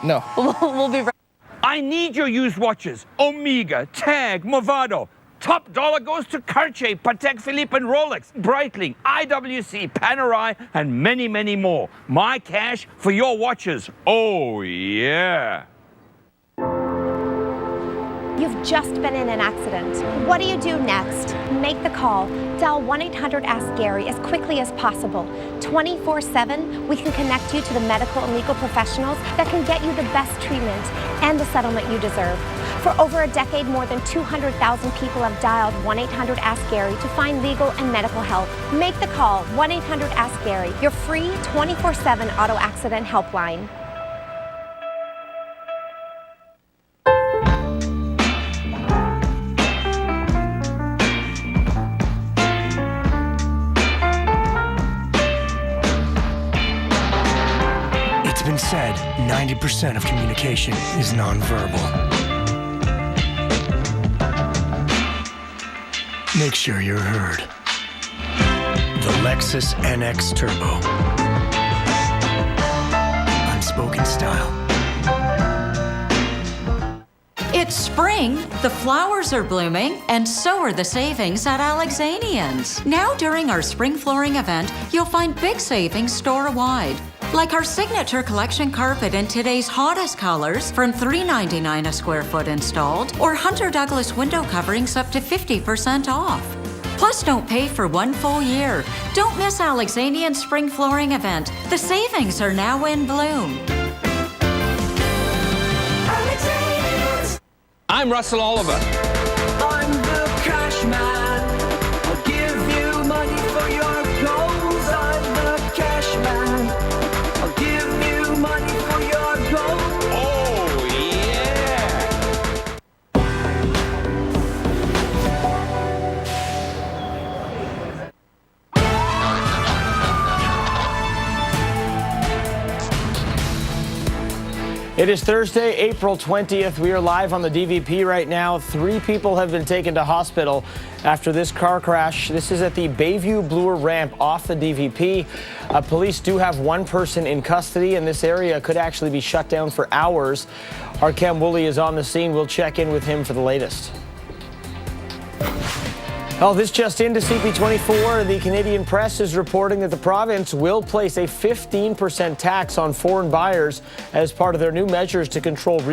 No. We'll be right. I need your used watches. Omega, Tag, Movado. Top dollar goes to Cartier, Patek Philippe and Rolex, Breitling, IWC, Panerai, and many, many more. My cash for your watches. Oh, yeah. You've just been in an accident. What do you do next? Make the call. Dial 1-800-ASK-GARY as quickly as possible. 24/7, we can connect you to the medical and legal professionals that can get you the best treatment and the settlement you deserve. For over a decade, more than 200,000 people have dialed 1-800-ASK-GARY to find legal and medical help. Make the call, 1-800-ASK-GARY, your free 24/7 auto accident helpline. It's been said 90% of communication is nonverbal. Make sure you're heard. The Lexus NX Turbo. Unspoken style. It's spring, the flowers are blooming, and so are the savings at Alexanians. Now during our spring flooring event, you'll find big savings store-wide. Like our signature collection carpet in today's hottest colors from $3.99 a square foot installed, or Hunter Douglas window coverings up to 50% off. Plus, don't pay for one full year. Don't miss Alexanian's spring flooring event. The savings are now in bloom. I'm Russell Oliver. I'm the cash man. I'll give you money for your goals. I'm the cash man. I'll give you money for your goals. Oh, yeah. It is Thursday, April 20th. We are live on the DVP right now. 3 people have been taken to hospital after this car crash. This is at the Bayview Bloor ramp off the DVP. Police do have 1 person in custody, and this area could actually be shut down for hours. Our Cam Woolley is on the scene. We'll check in with him for the latest. Oh, this just into CP24. The Canadian Press is reporting that the province will place a 15% tax on foreign buyers as part of their new measures to control the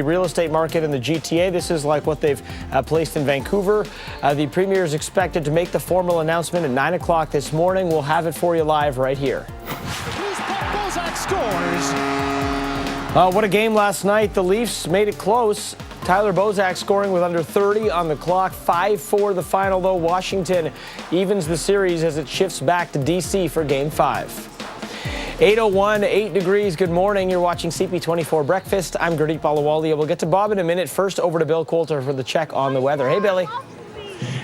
real estate market in the GTA. This is like what they've placed in Vancouver. The Premier is expected to make the formal announcement at 9 o'clock this morning. We'll have it for you live right here. Bozak scores. What a game last night. The Leafs made it close. Tyler Bozak scoring with under 30 on the clock. 5-4 the final, though. Washington evens the series as it shifts back to D.C. for Game 5. 8:01, 8 degrees. Good morning. You're watching CP24 Breakfast. I'm Gurdeep Ahluwalia. We'll get to Bob in a minute. First, over to Bill Coulter for the check on the weather. Hey, Billy.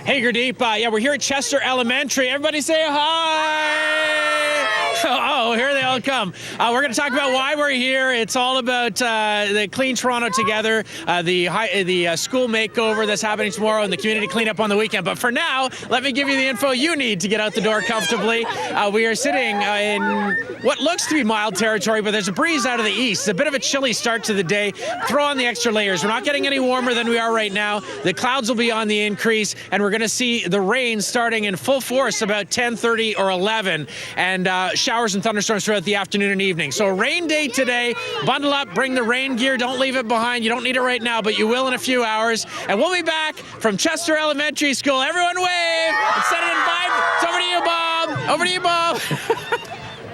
Hey, Gurdeep. Yeah, we're here at Chester Elementary. Everybody say hi. Oh, here they all come. We're going to talk about why we're here. It's all about the Clean Toronto Together, the school makeover that's happening tomorrow, and the community cleanup on the weekend. But for now, let me give you the info you need to get out the door comfortably. We are sitting in what looks to be mild territory, but there's a breeze out of the east. It's a bit of a chilly start to the day. Throw on the extra layers. We're not getting any warmer than we are right now. The clouds will be on the increase, and we're going to see the rain starting in full force about 10:30 or 11, and showers and thunderstorms throughout the afternoon and evening. So a rain day today. Bundle up, bring the rain gear. Don't leave it behind. You don't need it right now, but you will in a few hours. And we'll be back from Chester Elementary School. Everyone wave and send it in 5. It's over to you, Bob. Over to you, Bob.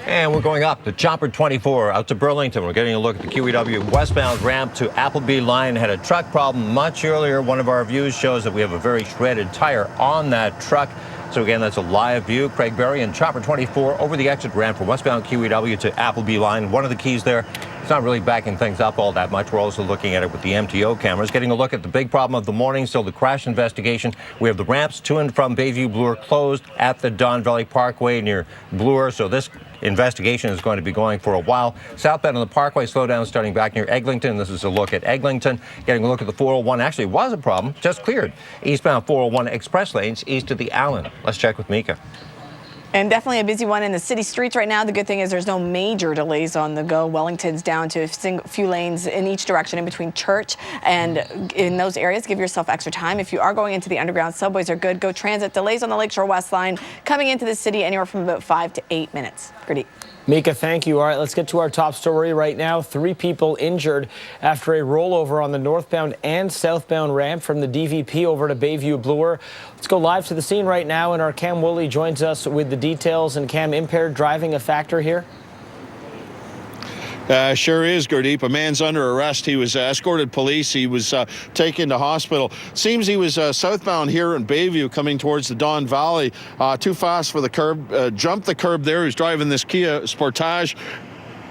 And we're going up to Chopper 24 out to Burlington. We're getting a look at the QEW westbound ramp to Appleby line. Had a truck problem much earlier. One of our views shows that we have a very shredded tire on that truck. So again, that's a live view. Craig Berry and Chopper 24 over the exit ramp from westbound QEW to Appleby line. One of the keys there, it's not really backing things up all that much. We're also looking at it with the MTO cameras. Getting a look at the big problem of the morning, still the crash investigation. We have the ramps to and from Bayview Bloor closed at the Don Valley Parkway near Bloor. So this investigation is going to be going for a while. Southbound on the Parkway, slowdown starting back near Eglinton. This is a look at Eglinton. Getting a look at the 401. Actually, was a problem. Just cleared. Eastbound 401 express lanes east of the Allen. Let's check with Mika. And definitely a busy one in the city streets right now. The good thing is there's no major delays on the go. Wellington's down to a few lanes in each direction in between Church, and in those areas, give yourself extra time. If you are going into the underground, subways are good. Go Transit. Delays on the Lakeshore West Line coming into the city anywhere from about 5 to 8 minutes. Gurdeep. Mika, thank you. All right, let's get to our top story right now. 3 people injured after a rollover on the northbound and southbound ramp from the DVP over to Bayview Bloor. Let's go live to the scene right now, and our Cam Woolley joins us with the details. And Cam, impaired driving a factor here? Sure is, Gurdeep. A man's under arrest. He was escorted police. He was taken to hospital. Seems he was southbound here in Bayview coming towards the Don Valley. Too fast for the curb. Jumped the curb there. He was driving this Kia Sportage.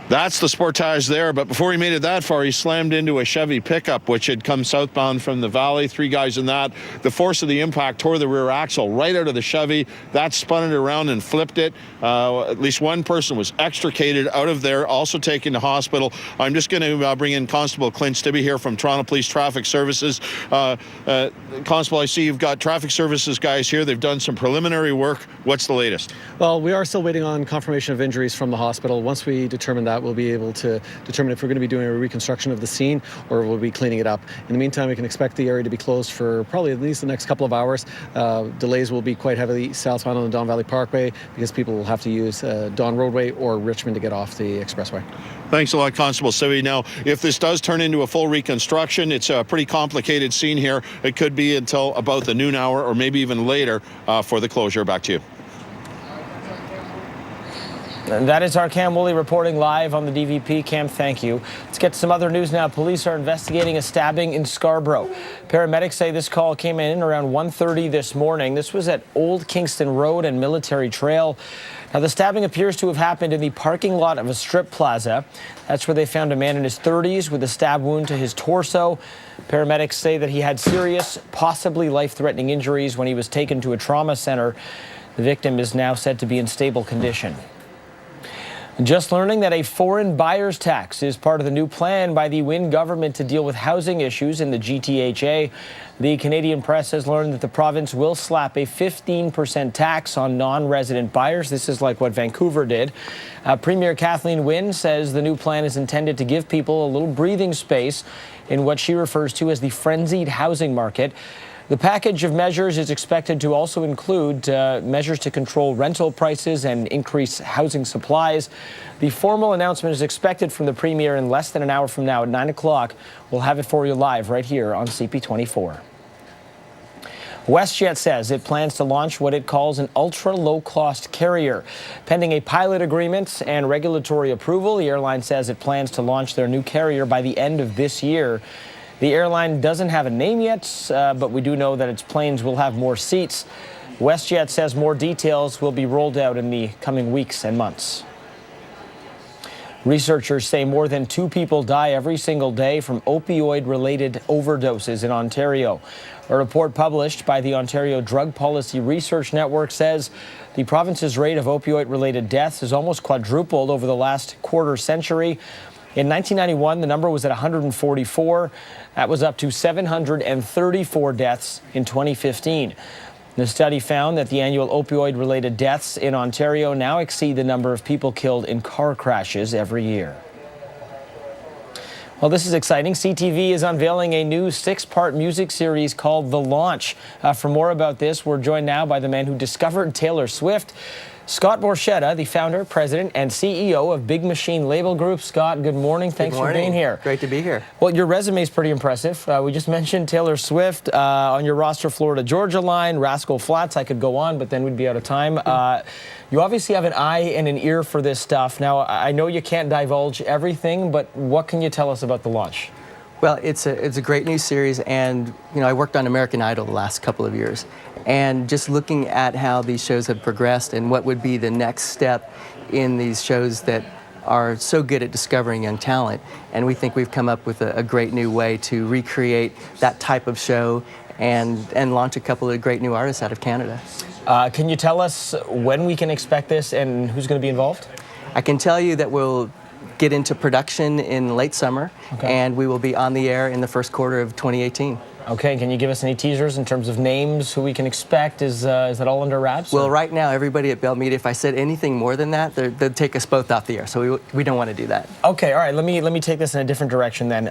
That's the Sportage there, but before he made it that far, he slammed into a Chevy pickup, which had come southbound from the valley. 3 guys in that. The force of the impact tore the rear axle right out of the Chevy. That spun it around and flipped it. At least one person was extricated out of there, also taken to hospital. I'm just going to bring in Constable Clint Stibbe here from Toronto Police Traffic Services. Constable, I see you've got Traffic Services guys here. They've done some preliminary work. What's the latest? Well, we are still waiting on confirmation of injuries from the hospital. Once we determine that, we'll be able to determine if we're going to be doing a reconstruction of the scene or we'll be cleaning it up. In the meantime, we can expect the area to be closed for probably at least the next couple of hours. Delays will be quite heavily southbound on the Don Valley Parkway because people will have to use Don Roadway or Richmond to get off the expressway. Thanks a lot, Constable Stibbe. Now, if this does turn into a full reconstruction, it's a pretty complicated scene here. It could be until about the noon hour or maybe even later for the closure. Back to you. And that is our Cam Woolley reporting live on the DVP. Cam, thank you. Let's get to some other news now. Police are investigating a stabbing in Scarborough. Paramedics say this call came in around 1:30 this morning. This was at Old Kingston Road and Military Trail. Now, the stabbing appears to have happened in the parking lot of a strip plaza. That's where they found a man in his 30s with a stab wound to his torso. Paramedics say that he had serious, possibly life-threatening injuries when he was taken to a trauma center. The victim is now said to be in stable condition. Just learning that a foreign buyer's tax is part of the new plan by the Wynne government to deal with housing issues in the GTHA. The Canadian Press has learned that the province will slap a 15% tax on non-resident buyers. This is like what Vancouver did. Premier Kathleen Wynne says the new plan is intended to give people a little breathing space in what she refers to as the frenzied housing market. The package of measures is expected to also include measures to control rental prices and increase housing supplies. The formal announcement is expected from the Premier in less than an hour from now at 9 o'clock. We'll have it for you live right here on CP24. WestJet says it plans to launch what it calls an ultra-low-cost carrier. Pending a pilot agreement and regulatory approval, the airline says it plans to launch their new carrier by the end of this year. The airline doesn't have a name yet, but we do know that its planes will have more seats. WestJet says more details will be rolled out in the coming weeks and months. Researchers say more than 2 people die every single day from opioid-related overdoses in Ontario. A report published by the Ontario Drug Policy Research Network says the province's rate of opioid-related deaths has almost quadrupled over the last quarter century. In 1991, the number was at 144. That was up to 734 deaths in 2015. The study found that the annual opioid-related deaths in Ontario now exceed the number of people killed in car crashes every year. Well, this is exciting. CTV is unveiling a new 6-part music series called The Launch. For more about this, we're joined now by the man who discovered Taylor Swift, Scott Borchetta, the founder, president, and CEO of Big Machine Label Group. Scott, good morning. Thanks for being here. Great to be here. Well, your resume is pretty impressive. We just mentioned Taylor Swift on your roster, Florida Georgia Line, Rascal Flatts. I could go on, but then we'd be out of time. You obviously have an eye and an ear for this stuff. Now, I know you can't divulge everything, but what can you tell us about The Launch? Well, it's a great new series, and I worked on American Idol the last couple of years, and just looking at how these shows have progressed and what would be the next step in these shows that are so good at discovering young talent, and we think we've come up with a great new way to recreate that type of show and launch a couple of great new artists out of Canada. Can you tell us when we can expect this and who's going to be involved? I can tell you that we'll get into production in late summer, and we will be on the air in the first quarter of 2018. Okay, can you give us any teasers in terms of names, who we can expect? Is that all under wraps? Well, right now, everybody at Bell Media, if I said anything more than that, they'd take us both off the air. So we don't want to do that. Okay, all right. Let me take this in a different direction then.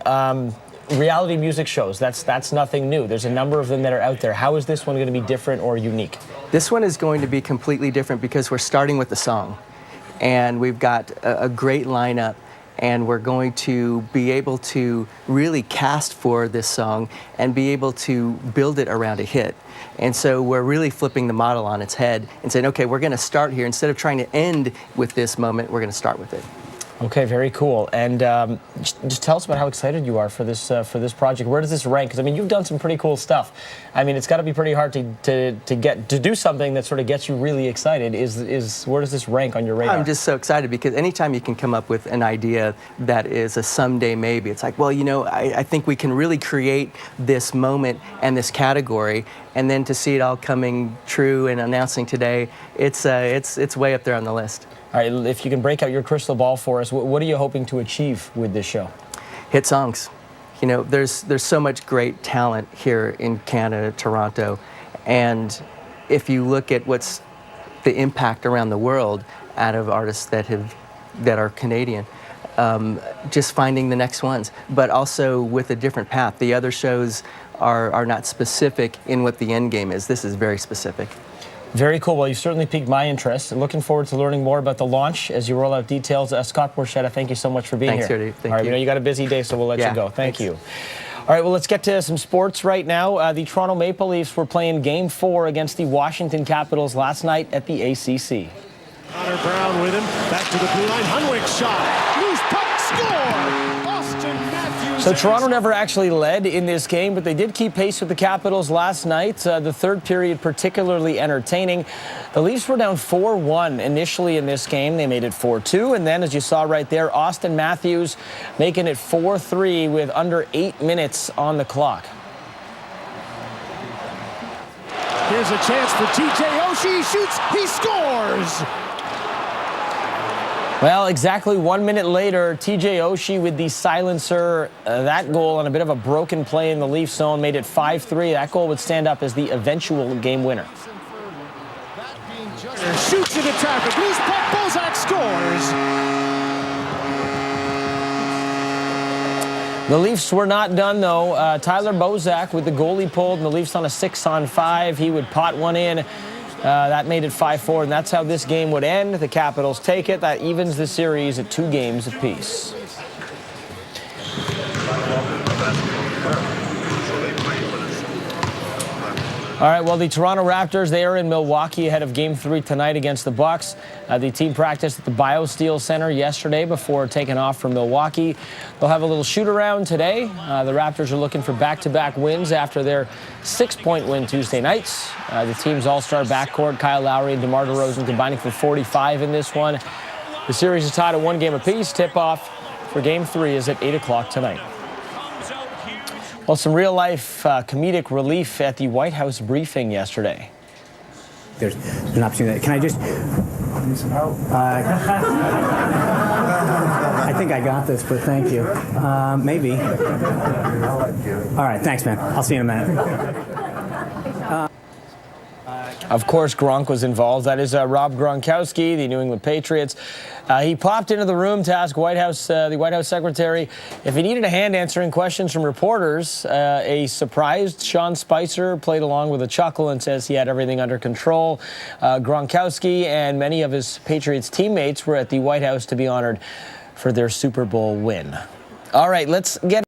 Reality music shows, that's nothing new. There's a number of them that are out there. How is this one going to be different or unique? This one is going to be completely different because we're starting with the song. And we've got a great lineup. And we're going to be able to really cast for this song and be able to build it around a hit. And so we're really flipping the model on its head and saying, okay, we're going to start here. Instead of trying to end with this moment, we're going to start with it. Okay, very cool. And just tell us about how excited you are for this project. Where does this rank? Because I mean, you've done some pretty cool stuff. I mean, it's got to be pretty hard to do something that sort of gets you really excited. Where does this rank on your radar? I'm just so excited because anytime you can come up with an idea that is a someday maybe, it's like, well, you know, I think we can really create this moment and this category, and then to see it all coming true and announcing today, it's way up there on the list. All right, if you can break out your crystal ball for us, what are you hoping to achieve with this show? Hit songs. You know, there's so much great talent here in Canada, Toronto, and if you look at what's the impact around the world out of artists that are Canadian, just finding the next ones, but also with a different path. The other shows are not specific in what the end game is. This is very specific. Very cool. Well, you certainly piqued my interest. Looking forward to learning more about the launch as you roll out details. Scott Borchetta, thank you so much for being here. Thanks, Thank All right, you. You know, you got a busy day, so we'll let you go. Thank you. All right, well, let's get to some sports right now. The Toronto Maple Leafs were playing Game 4 against the Washington Capitals last night at the ACC. Connor Brown with him. Back to the blue line. Hunwick shot. Loose puck. Score! Austin Matthews. So Toronto never actually led in this game, but they did keep pace with the Capitals last night. The third period particularly entertaining. The Leafs were down 4-1 initially in this game. They made it 4-2, and then, as you saw right there, Austin Matthews making it 4-3 with under 8 minutes on the clock. Here's a chance for TJ Oshie. He shoots. He scores. Well, exactly 1 minute later, TJ Oshie with the silencer. That goal on a bit of a broken play in the Leaf zone made it 5-3. That goal would stand up as the eventual game winner. Shoots into traffic. Loose puck. Bozak scores. The Leafs were not done, though. Tyler Bozak with the goalie pulled, and the Leafs on a 6-on-5. He would pot one in. That made it 5-4, and that's how this game would end. The Capitals take it. That evens the series at 2 games apiece. All right, well, the Toronto Raptors, they are in Milwaukee ahead of Game 3 tonight against the Bucks. The team practiced at the BioSteel Center yesterday before taking off from Milwaukee. They'll have a little shoot-around today. The Raptors are looking for back-to-back wins after their 6-point win Tuesday nights. The team's all-star backcourt, Kyle Lowry and DeMar DeRozan, combining for 45 in this one. The series is tied at 1 game apiece. Tip-off for Game 3 is at 8 o'clock tonight. Well, some real-life comedic relief at the White House briefing yesterday. There's an opportunity. Can I just need some help? I think I got this, but thank you. Maybe. All right, thanks, man. I'll see you in a minute. Of course, Gronk was involved. That is Rob Gronkowski, the New England Patriots. He popped into the room to ask the White House secretary if he needed a hand answering questions from reporters. A surprised Sean Spicer played along with a chuckle and says he had everything under control. Gronkowski and many of his Patriots teammates were at the White House to be honored for their Super Bowl win. All right, let's get